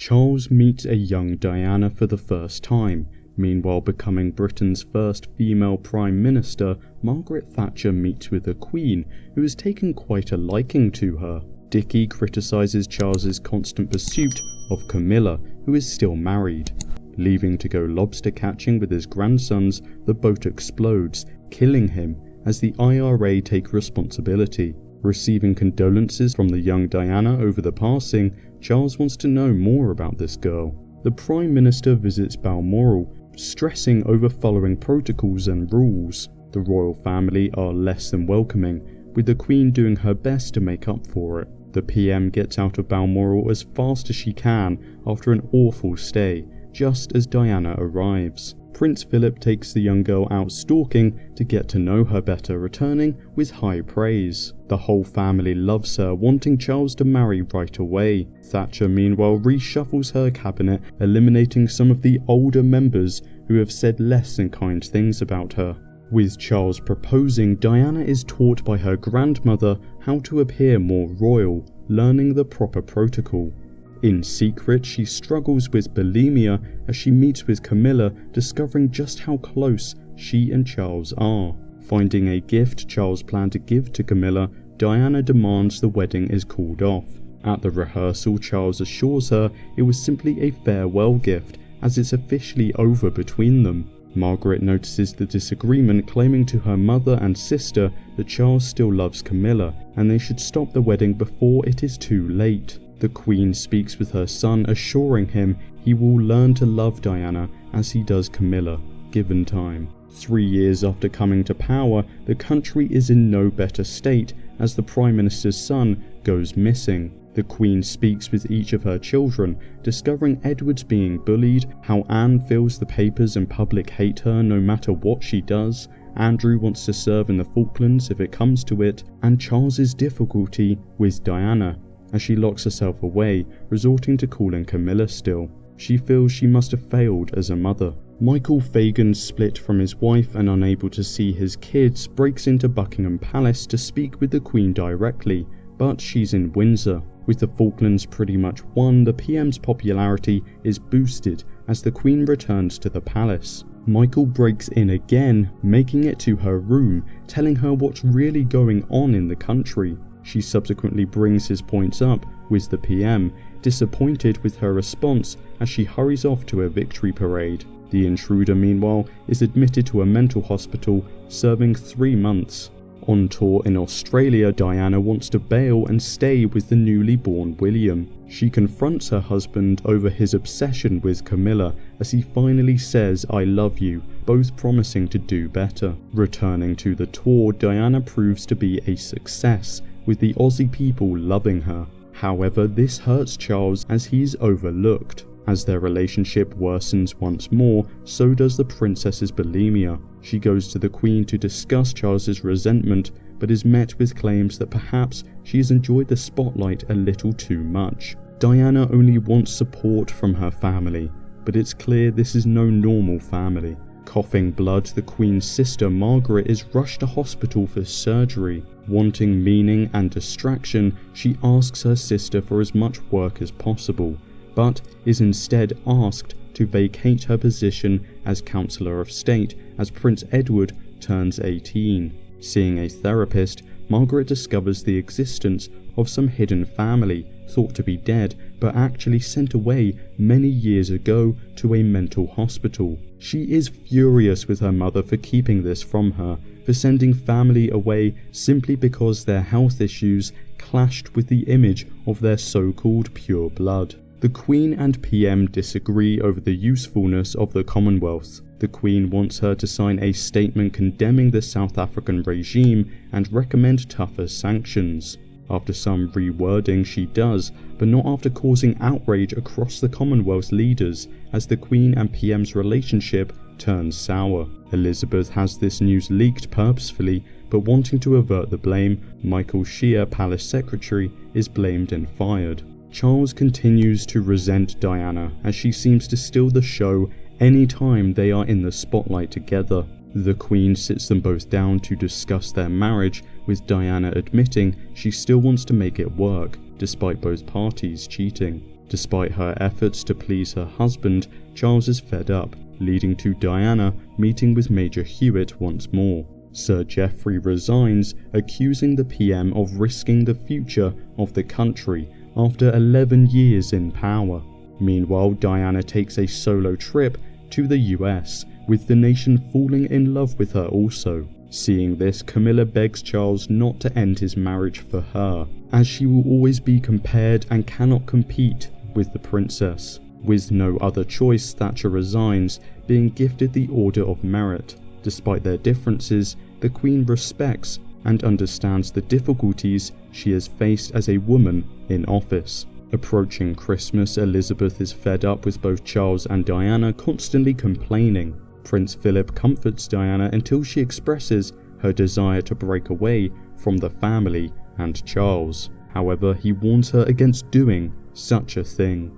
Charles meets a young Diana for the first time. Meanwhile, becoming Britain's first female Prime Minister, Margaret Thatcher meets with the Queen, who has taken quite a liking to her. Dickie criticises Charles's constant pursuit of Camilla, who is still married. Leaving to go lobster catching with his grandsons, the boat explodes, killing him, as the IRA take responsibility. Receiving condolences from the young Diana over the passing, Charles wants to know more about this girl. The Prime Minister visits Balmoral, stressing over following protocols and rules. The royal family are less than welcoming, with the Queen doing her best to make up for it. The PM gets out of Balmoral as fast as she can after an awful stay, just as Diana arrives. Prince Philip takes the young girl out stalking to get to know her better, returning with high praise. The whole family loves her, wanting Charles to marry right away. Thatcher meanwhile reshuffles her cabinet, eliminating some of the older members who have said less than kind things about her. With Charles proposing, Diana is taught by her grandmother how to appear more royal, learning the proper protocol. In secret, she struggles with bulimia as she meets with Camilla, discovering just how close she and Charles are. Finding a gift Charles planned to give to Camilla, Diana demands the wedding is called off. At the rehearsal, Charles assures her it was simply a farewell gift, as it's officially over between them. Margaret notices the disagreement, claiming to her mother and sister that Charles still loves Camilla, and they should stop the wedding before it is too late. The Queen speaks with her son, assuring him he will learn to love Diana as he does Camilla, given time. 3 years after coming to power, the country is in no better state as the Prime Minister's son goes missing. The Queen speaks with each of her children, discovering Edward's being bullied, how Anne feels the papers and public hate her no matter what she does, Andrew wants to serve in the Falklands if it comes to it, and Charles's difficulty with Diana, as she locks herself away, resorting to calling Camilla still. She feels she must have failed as a mother. Michael Fagan, split from his wife and unable to see his kids, breaks into Buckingham Palace to speak with the Queen directly, but she's in Windsor. With the Falklands pretty much won, the PM's popularity is boosted as the Queen returns to the palace. Michael breaks in again, making it to her room, telling her what's really going on in the country. She subsequently brings his points up with the PM, disappointed with her response as she hurries off to a victory parade. The intruder, meanwhile, is admitted to a mental hospital, serving 3 months. On tour in Australia, Diana wants to bail and stay with the newly born William. She confronts her husband over his obsession with Camilla as he finally says "I love you," both promising to do better. Returning to the tour, Diana proves to be a success, with the Aussie people loving her. However, this hurts Charles as he's overlooked. As their relationship worsens once more, so does the princess's bulimia. She goes to the Queen to discuss Charles's resentment, but is met with claims that perhaps she has enjoyed the spotlight a little too much. Diana only wants support from her family, but it's clear this is no normal family. Coughing blood, the Queen's sister Margaret is rushed to hospital for surgery. Wanting meaning and distraction, she asks her sister for as much work as possible, but is instead asked to vacate her position as Councillor of State as Prince Edward turns 18. Seeing a therapist, Margaret discovers the existence of some hidden family thought to be dead but actually sent away many years ago to a mental hospital. She is furious with her mother for keeping this from her, for sending family away simply because their health issues clashed with the image of their so-called pure blood. The Queen and PM disagree over the usefulness of the Commonwealth. The Queen wants her to sign a statement condemning the South African regime and recommend tougher sanctions. After some rewording she does, but not after causing outrage across the Commonwealth's leaders as the Queen and PM's relationship turns sour. Elizabeth has this news leaked purposefully, but wanting to avert the blame, Michael Shear, Palace Secretary, is blamed and fired. Charles continues to resent Diana as she seems to steal the show any time they are in the spotlight together. The Queen sits them both down to discuss their marriage, with Diana admitting she still wants to make it work, despite both parties cheating. Despite her efforts to please her husband, Charles is fed up, leading to Diana meeting with Major Hewitt once more. Sir Geoffrey resigns, accusing the PM of risking the future of the country after 11 years in power. Meanwhile, Diana takes a solo trip to the US, with the nation falling in love with her also. Seeing this, Camilla begs Charles not to end his marriage for her, as she will always be compared and cannot compete with the princess. With no other choice, Thatcher resigns, being gifted the Order of Merit. Despite their differences, the Queen respects and understands the difficulties she has faced as a woman in office. Approaching Christmas, Elizabeth is fed up with both Charles and Diana constantly complaining. Prince Philip comforts Diana until she expresses her desire to break away from the family and Charles. However, he warns her against doing such a thing.